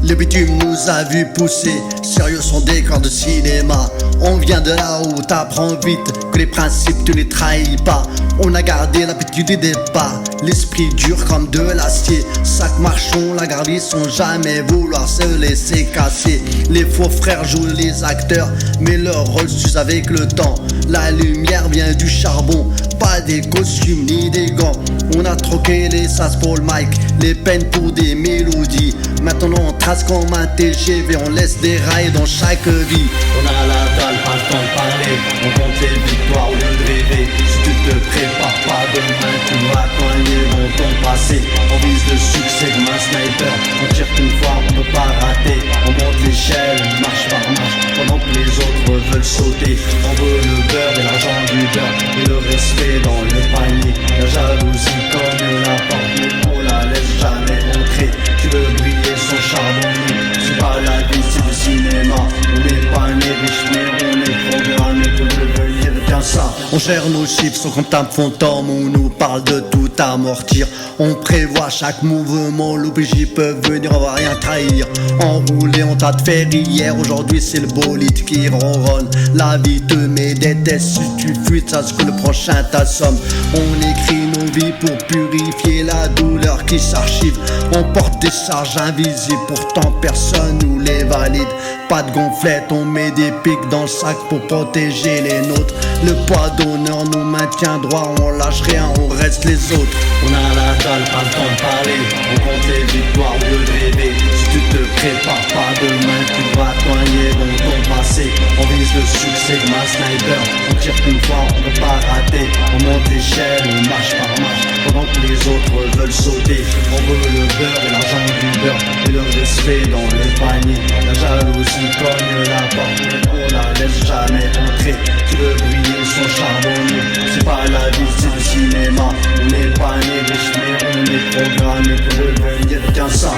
Le bitume nous a vu pousser, sérieux son décor de cinéma. On vient de là où t'apprends vite que les principes tu les trahis pas. On a gardé l'habitude des départ, l'esprit dur comme de l'acier. Sac marchons, la gardie sans jamais vouloir se laisser casser. Les faux frères jouent les acteurs, mais leur rôle s'use avec le temps. La lumière vient du charbon, pas des costumes ni des gants. On a troqué les sas pour le mic, les peines pour des mélodies. Maintenant on trace comme un TGV, on laisse des rails dans chaque vie. On a la dalle, pas le temps de parler. On compte les victoires au lieu de rêver. Si tu te prépares pas demain, tu vas coigner dans ton passé. On vise le succès comme un sniper. On tire qu'une fois, on peut pas rater. On monte l'échelle, marche par marche, pendant que les autres veulent sauter. On veut le beurre et l'argent du beurre, et le respect dans le panier. La jalousie cogne la porte, mais on la laisse jamais entrer. Tu veux briller son charbonnier, c'est pas la vie, c'est le cinéma. On n'est pas nés riches, mais on est programmés pour devenir bien ça. On gère nos chiffres sans comptable fantôme, on nous parle de tout amortir. On prévoit chaque mouvement, l'OBJ peut venir, on va rien trahir. Enroulé en tas de ferrières, aujourd'hui c'est le bolide qui ronronne. La vie te met des tests, si tu fuis, sache que le prochain t'assomme. On écrit nos vies pour purifier la douleur qui s'archive. On porte des charges invisibles, pourtant personne nous les valide. Pas de gonflette, on met des pics dans le sac pour protéger les nôtres. Le poids d'honneur nous maintient droit, on lâche rien, on reste les autres. On a la dalle, pas le temps de parler. On compte les victoires au lieu de rêver. Si tu te prépares pas demain, tu vas coigner dans ton passé. On vise le succès comme un sniper. On tire qu'une fois, on peut pas rater. On monte l'échelle, marche par marche, pendant que les autres veulent sauter. On veut le beurre et l'argent du beurre, et le respect dans le panier. La jalousie cogne la porte, mais on la laisse jamais entrer. Tu veux briller son charbonnier, c'est pas la vie, c'est le cinéma. On n'est pas nés riches, mais on est programmés pour devenir qu'un ça.